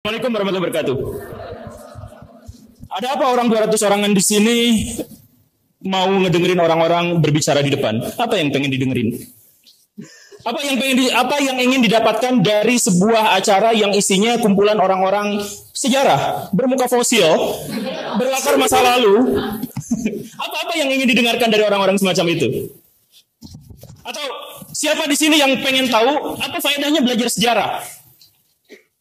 Assalamualaikum warahmatullahi wabarakatuh. Ada apa orang 200 orangan di sini mau ngedengerin orang-orang berbicara di depan? Apa yang pengen didengerin? Apa yang ingin didapatkan dari sebuah acara yang isinya kumpulan orang-orang sejarah, bermuka fosil, berlatar masa lalu? Apa yang ingin didengarkan dari orang-orang semacam itu? Atau siapa di sini yang pengen tahu apa faedahnya belajar sejarah?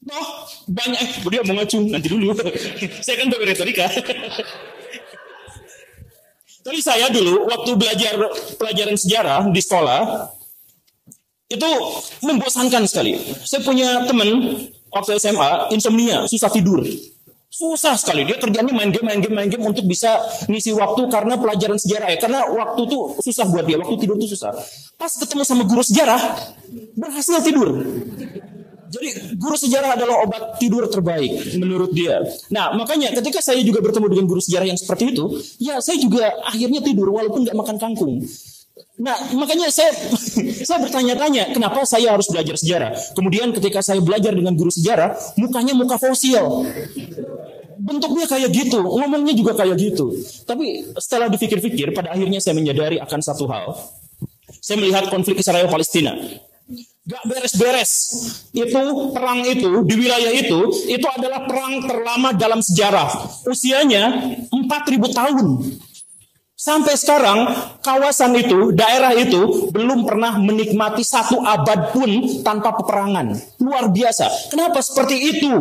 Oh, banyak. Dia mau ngacung, nanti dulu. Saya kan belajar retorika. Tapi saya dulu waktu belajar pelajaran sejarah di sekolah itu membosankan sekali. Saya punya teman waktu SMA insomnia, susah tidur. Susah sekali, dia kerjanya main game untuk bisa ngisi waktu karena pelajaran sejarah ya. Karena waktu tuh susah buat dia, waktu tidur tuh susah. Pas ketemu sama guru sejarah, berhasil tidur. Jadi guru sejarah adalah obat tidur terbaik menurut dia. Nah makanya ketika saya juga bertemu dengan guru sejarah yang seperti itu, ya saya juga akhirnya tidur walaupun nggak makan kangkung. Nah makanya saya bertanya-tanya kenapa saya harus belajar sejarah. Kemudian ketika saya belajar dengan guru sejarah, mukanya muka fosil. Bentuknya kayak gitu, ngomongnya juga kayak gitu. Tapi setelah dipikir-pikir, pada akhirnya saya menyadari akan satu hal. Saya melihat konflik Israel-Palestina. Gak beres-beres. Itu perang itu di wilayah itu adalah perang terlama dalam sejarah. Usianya 4.000 tahun. Sampai sekarang kawasan itu, daerah itu belum pernah menikmati 1 abad pun tanpa peperangan. Luar biasa. Kenapa seperti itu?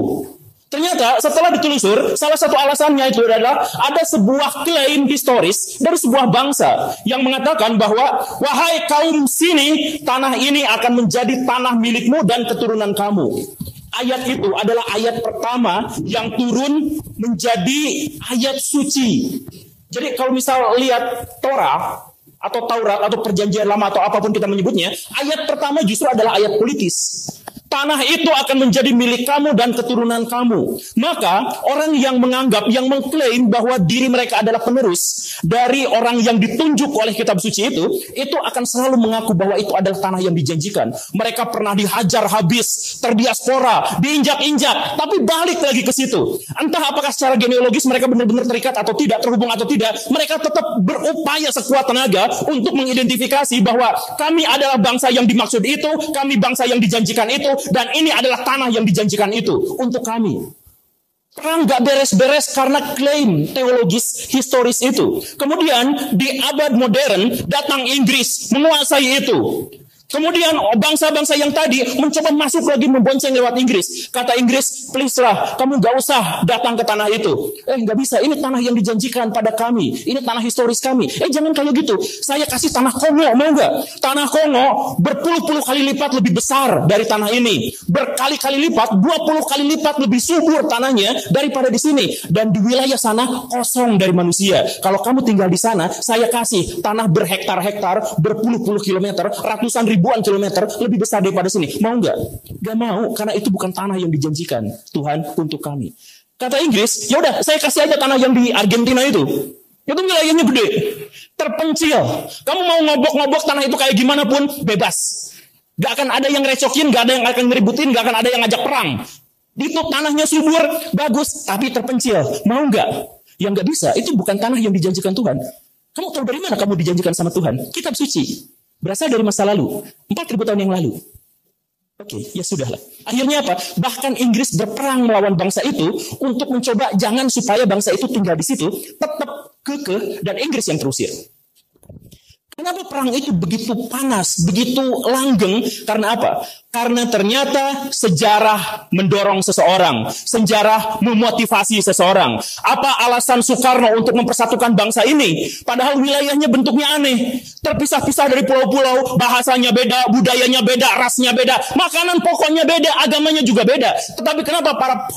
Ternyata setelah ditelusur, salah satu alasannya itu adalah ada sebuah klaim historis dari sebuah bangsa yang mengatakan bahwa wahai kaum sini, tanah ini akan menjadi tanah milikmu dan keturunan kamu. Ayat itu adalah ayat pertama yang turun menjadi ayat suci. Jadi kalau misal lihat Torah atau Taurat atau Perjanjian Lama atau apapun kita menyebutnya, ayat pertama justru adalah ayat politis. Tanah itu akan menjadi milik kamu dan keturunan kamu. Maka orang yang menganggap, yang mengklaim bahwa diri mereka adalah penerus dari orang yang ditunjuk oleh kitab suci itu akan selalu mengaku bahwa itu adalah tanah yang dijanjikan. Mereka pernah dihajar habis, terdiaspora, diinjak-injak, tapi balik lagi ke situ. Entah apakah secara genealogis mereka benar-benar terikat atau tidak, terhubung atau tidak, mereka tetap berupaya sekuat tenaga untuk mengidentifikasi bahwa kami adalah bangsa yang dimaksud itu, kami bangsa yang dijanjikan itu, dan ini adalah tanah yang dijanjikan itu untuk kami. Perang gak beres-beres karena klaim teologis historis itu. Kemudian di abad modern datang Inggris menguasai itu. Kemudian bangsa-bangsa yang tadi mencoba masuk lagi membonceng lewat Inggris. Kata Inggris, please lah, kamu gak usah datang ke tanah itu. Gak bisa, ini tanah yang dijanjikan pada kami. Ini tanah historis kami. Jangan kayak gitu. Saya kasih tanah Kongo, mau gak? Tanah Kongo berpuluh-puluh kali lipat lebih besar dari tanah ini. Berkali-kali lipat, 20 kali lipat lebih subur tanahnya daripada di sini. Dan di wilayah sana kosong dari manusia. Kalau kamu tinggal di sana, saya kasih tanah berhektar-hektar, berpuluh-puluh kilometer, ratusan ribuan kilometer lebih besar daripada sini. Mau nggak? Nggak mau, karena itu bukan tanah yang dijanjikan Tuhan untuk kami. Kata Inggris, ya udah, saya kasih aja tanah yang di Argentina itu. Itu wilayahnya gede, terpencil. Kamu mau ngobok-ngobok tanah itu kayak gimana pun bebas. Gak akan ada yang recokin, gak ada yang akan ngeributin, gak akan ada yang ngajak perang. Itu tanahnya subur, bagus, tapi terpencil. Mau nggak? Yang nggak bisa, itu bukan tanah yang dijanjikan Tuhan. Kamu tahu dari mana kamu dijanjikan sama Tuhan? Kitab suci. Berasal dari masa lalu, 4.000 tahun yang lalu. Oke, ya sudahlah. Akhirnya apa? Bahkan Inggris berperang melawan bangsa itu untuk mencoba jangan supaya bangsa itu tinggal di situ, tetap kekeh, dan Inggris yang terusir. Kenapa perang itu begitu panas, begitu langgeng? Karena apa? Karena ternyata sejarah mendorong seseorang, sejarah memotivasi seseorang. Apa alasan Soekarno untuk mempersatukan bangsa ini? Padahal wilayahnya bentuknya aneh, terpisah-pisah dari pulau-pulau, bahasanya beda, budayanya beda, rasnya beda, makanan pokoknya beda, agamanya juga beda. Tetapi kenapa para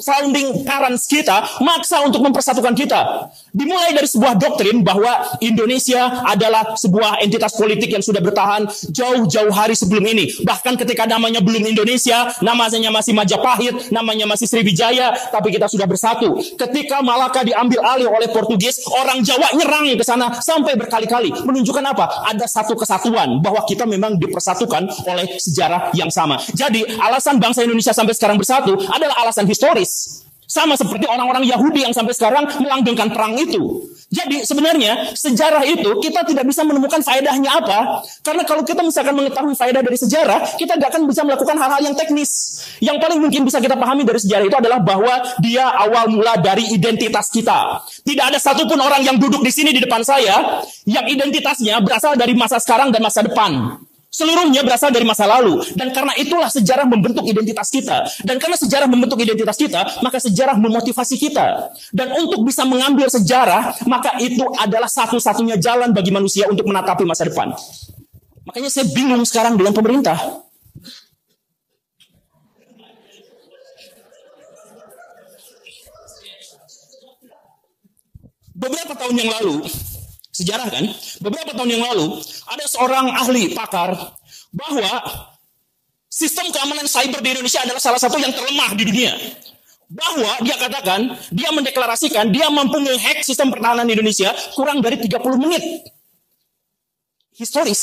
founding parents kita maksa untuk mempersatukan kita? Dimulai dari sebuah doktrin bahwa Indonesia adalah sebuah entitas politik yang sudah bertahan jauh-jauh hari sebelum ini. Bahkan ketika ketika namanya belum Indonesia, namanya masih Majapahit, namanya masih Sriwijaya, tapi kita sudah bersatu. Ketika Malaka diambil alih oleh Portugis, orang Jawa nyerang ke sana sampai berkali-kali. Menunjukkan apa? Ada satu kesatuan, bahwa kita memang dipersatukan oleh sejarah yang sama. Jadi alasan bangsa Indonesia sampai sekarang bersatu adalah alasan historis. Sama seperti orang-orang Yahudi yang sampai sekarang melanggengkan perang itu. Jadi sebenarnya sejarah itu kita tidak bisa menemukan faedahnya apa. Karena kalau kita misalkan mengetahui faedah dari sejarah, kita tidak akan bisa melakukan hal-hal yang teknis. Yang paling mungkin bisa kita pahami dari sejarah itu adalah bahwa dia awal mula dari identitas kita. Tidak ada satupun orang yang duduk di sini di depan saya yang identitasnya berasal dari masa sekarang dan masa depan. Seluruhnya berasal dari masa lalu. Dan karena itulah sejarah membentuk identitas kita. Dan karena sejarah membentuk identitas kita, maka sejarah memotivasi kita. Dan untuk bisa mengambil sejarah, maka itu adalah satu-satunya jalan bagi manusia untuk menatapi masa depan. Makanya saya bingung sekarang dengan pemerintah. Beberapa tahun yang lalu, sejarah kan, beberapa tahun yang lalu, ada seorang ahli pakar bahwa sistem keamanan cyber di Indonesia adalah salah satu yang terlemah di dunia. Bahwa dia katakan, dia mendeklarasikan, dia mampu menghack sistem pertahanan Indonesia kurang dari 30 menit. Historis.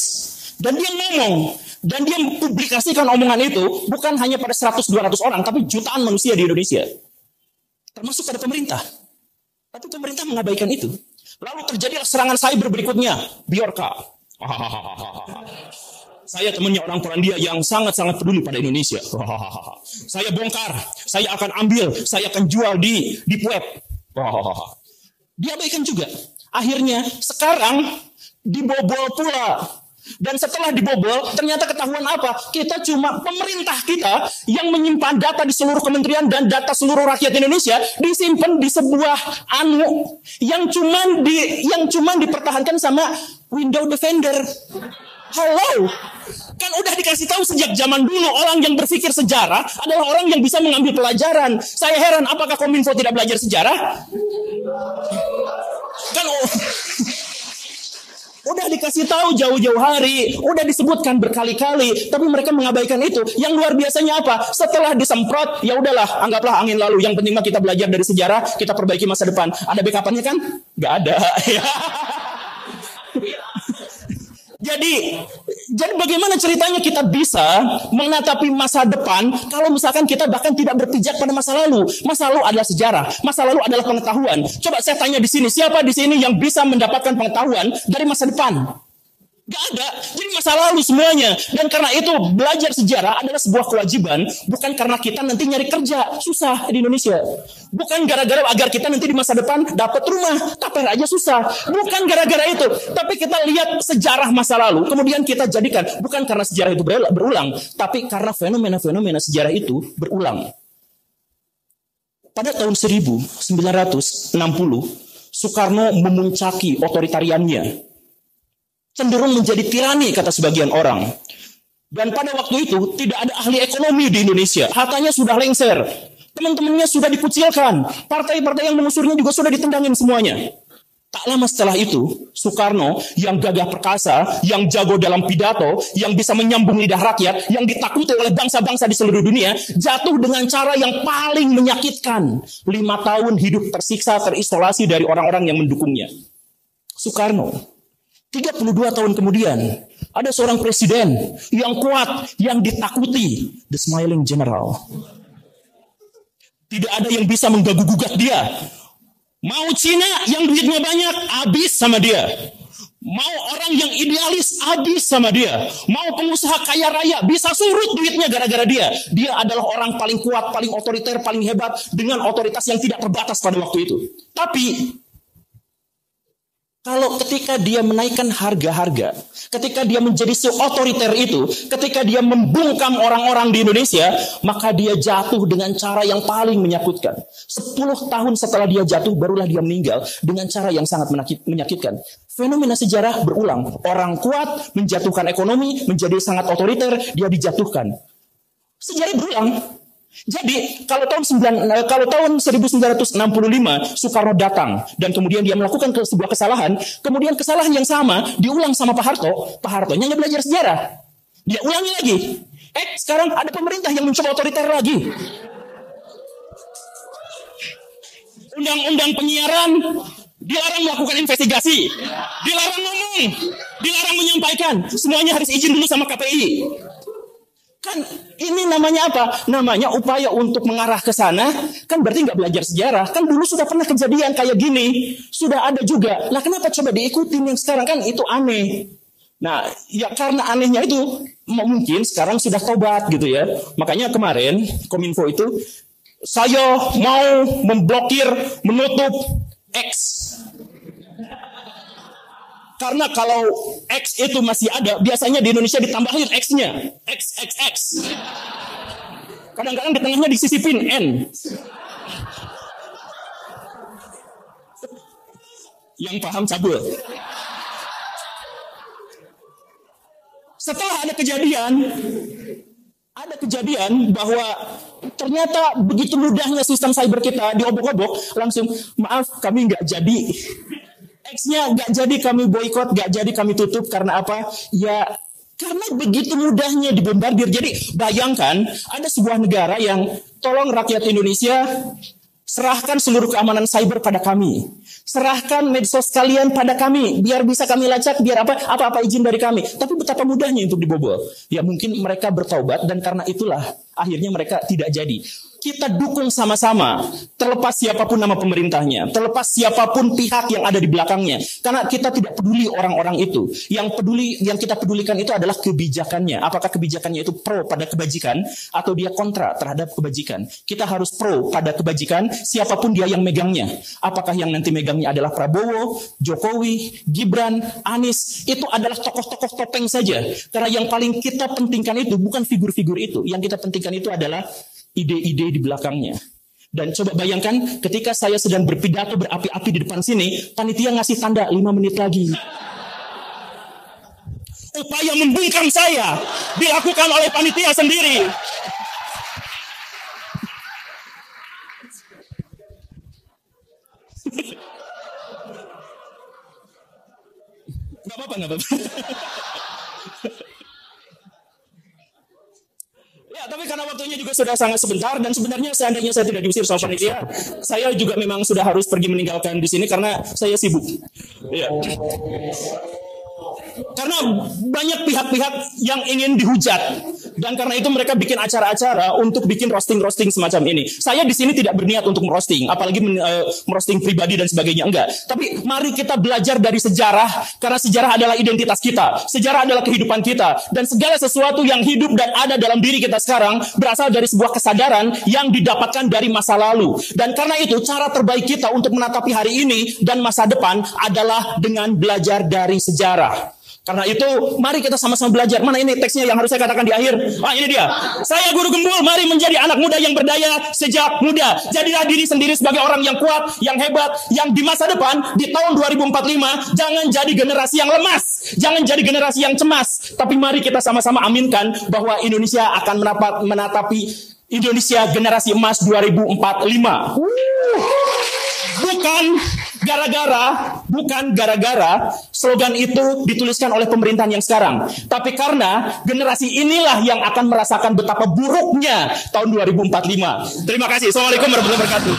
Dan dia ngomong, dan dia publikasikan omongan itu bukan hanya pada 100-200 orang, tapi jutaan manusia di Indonesia. Termasuk pada pemerintah. Tapi pemerintah mengabaikan itu. Lalu terjadilah serangan cyber berikutnya, Bjorka. Saya temannya orang Polandia yang sangat-sangat peduli pada Indonesia. Saya bongkar, saya akan ambil, saya akan jual di web. Diabaikan juga. Akhirnya sekarang dibobol pula. Dan setelah dibobol, ternyata ketahuan apa? Kita cuma pemerintah kita yang menyimpan data di seluruh kementerian dan data seluruh rakyat Indonesia disimpan di sebuah yang cuman dipertahankan sama Windows Defender. Halo, kan udah dikasih tahu sejak zaman dulu orang yang berpikir sejarah adalah orang yang bisa mengambil pelajaran. Saya heran, apakah Kominfo tidak belajar sejarah? Kan udah dikasih tahu jauh-jauh hari, udah disebutkan berkali-kali, tapi mereka mengabaikan itu. Yang luar biasanya apa? Setelah disemprot, ya udahlah, anggaplah angin lalu. Yang penting mah kita belajar dari sejarah, kita perbaiki masa depan. Ada backup-nya kan? Gak ada. Jadi bagaimana ceritanya kita bisa menatapi masa depan kalau misalkan kita bahkan tidak berpijak pada masa lalu? Masa lalu adalah sejarah, masa lalu adalah pengetahuan. Coba saya tanya di sini, siapa di sini yang bisa mendapatkan pengetahuan dari masa depan? Gak ada. Jadi masa lalu semuanya. Dan karena itu belajar sejarah adalah sebuah kewajiban. Bukan karena kita nanti nyari kerja susah di Indonesia. Bukan gara-gara agar kita nanti di masa depan dapat rumah, taper aja susah. Bukan gara-gara itu. Tapi kita lihat sejarah masa lalu, kemudian kita jadikan. Bukan karena sejarah itu berulang, tapi karena fenomena-fenomena sejarah itu berulang. Pada tahun 1960, Soekarno memuncaki otoritariannya. Cenderung menjadi tirani, kata sebagian orang. Dan pada waktu itu tidak ada ahli ekonomi di Indonesia. Hartanya sudah lengser. Teman-temannya sudah dikucilkan. Partai-partai yang mengusurnya juga sudah ditendangin semuanya. Tak lama setelah itu, Soekarno yang gagah perkasa, yang jago dalam pidato, yang bisa menyambung lidah rakyat, yang ditakuti oleh bangsa-bangsa di seluruh dunia, jatuh dengan cara yang paling menyakitkan. 5 tahun hidup tersiksa, terisolasi dari orang-orang yang mendukungnya. Soekarno. 32 tahun kemudian, ada seorang presiden yang kuat, yang ditakuti, the smiling general. Tidak ada yang bisa mengganggu-gugat dia. Mau Cina yang duitnya banyak, habis sama dia. Mau orang yang idealis, habis sama dia. Mau pengusaha kaya raya, bisa surut duitnya gara-gara dia. Dia adalah orang paling kuat, paling otoriter, paling hebat, dengan otoritas yang tidak terbatas pada waktu itu. Tapi kalau ketika dia menaikkan harga-harga, ketika dia menjadi seotoriter itu, ketika dia membungkam orang-orang di Indonesia, maka dia jatuh dengan cara yang paling menyakitkan. 10 tahun setelah dia jatuh, barulah dia meninggal dengan cara yang sangat menyakitkan. Fenomena sejarah berulang. Orang kuat menjatuhkan ekonomi, menjadi sangat otoriter, dia dijatuhkan. Sejarah berulang. Jadi kalau tahun 1965 Soekarno datang dan kemudian dia melakukan sebuah kesalahan, kemudian kesalahan yang sama diulang sama Pak Harto. Pak Hartonya nggak belajar sejarah, dia ulangi lagi. Sekarang ada pemerintah yang mencoba otoriter lagi. Undang-undang penyiaran dilarang melakukan investigasi, dilarang ngomong, dilarang menyampaikan. Semuanya harus izin dulu sama KPI. Kan ini namanya apa? Namanya upaya untuk mengarah ke sana. Kan berarti nggak belajar sejarah. Kan dulu sudah pernah kejadian kayak gini, sudah ada juga. Nah, kenapa coba diikutin yang sekarang? Kan itu aneh. Nah, ya karena anehnya itu mungkin sekarang sudah tobat gitu ya. Makanya kemarin Kominfo itu, saya mau memblokir, menutup X. Karena kalau X itu masih ada, biasanya di Indonesia ditambahin X-nya. XXX. Kadang-kadang di tengahnya disisipin N. Yang paham cabul. Setelah ada kejadian bahwa ternyata begitu mudahnya sistem cyber kita diobok-obok, langsung maaf kami nggak jadi. X-nya nggak jadi kami boykot, nggak jadi kami tutup. Karena apa? Ya karena begitu mudahnya dibombardir. Jadi bayangkan ada sebuah negara yang tolong rakyat Indonesia, serahkan seluruh keamanan cyber pada kami. Serahkan medsos kalian pada kami, biar bisa kami lacak, biar apa-apa izin dari kami. Tapi betapa mudahnya untuk dibobol. Ya mungkin mereka bertaubat dan karena itulah akhirnya mereka tidak jadi. Kita dukung sama-sama, terlepas siapapun nama pemerintahnya, terlepas siapapun pihak yang ada di belakangnya. Karena kita tidak peduli orang-orang itu. Yang kita pedulikan itu adalah kebijakannya. Apakah kebijakannya itu pro pada kebajikan atau dia kontra terhadap kebajikan? Kita harus pro pada kebajikan, siapapun dia yang megangnya. Apakah yang nanti megangnya adalah Prabowo, Jokowi, Gibran, Anies, itu adalah tokoh-tokoh topeng saja. Karena yang paling kita pentingkan itu bukan figur-figur itu. Yang kita pentingkan itu adalah ide-ide di belakangnya. Dan coba bayangkan ketika saya sedang berpidato berapi-api di depan sini, panitia ngasih tanda 5 menit lagi. Upaya membungkam saya dilakukan oleh panitia sendiri. Gak apa-apa. Ya, tapi karena waktunya juga sudah sangat sebentar dan sebenarnya seandainya saya tidak diusir sama panitia, saya juga memang sudah harus pergi meninggalkan di sini karena saya sibuk. Ya. Karena banyak pihak-pihak yang ingin dihujat dan karena itu mereka bikin acara-acara untuk bikin roasting-roasting semacam ini. Saya di sini tidak berniat untuk merosting, apalagi merosting pribadi dan sebagainya, enggak. Tapi mari kita belajar dari sejarah karena sejarah adalah identitas kita, sejarah adalah kehidupan kita dan segala sesuatu yang hidup dan ada dalam diri kita sekarang berasal dari sebuah kesadaran yang didapatkan dari masa lalu. Dan karena itu cara terbaik kita untuk menatapi hari ini dan masa depan adalah dengan belajar dari sejarah. Karena itu, mari kita sama-sama belajar. Mana ini teksnya yang harus saya katakan di akhir? Ini dia. Saya Guru Gembul, mari menjadi anak muda yang berdaya sejak muda. Jadilah diri sendiri sebagai orang yang kuat, yang hebat, yang di masa depan, di tahun 2045, jangan jadi generasi yang lemas. Jangan jadi generasi yang cemas. Tapi mari kita sama-sama aminkan bahwa Indonesia akan menatapi Indonesia generasi emas 2045. Bukan gara-gara slogan itu dituliskan oleh pemerintahan yang sekarang. Tapi karena generasi inilah yang akan merasakan betapa buruknya tahun 2045. Terima kasih. Assalamualaikum warahmatullahi wabarakatuh.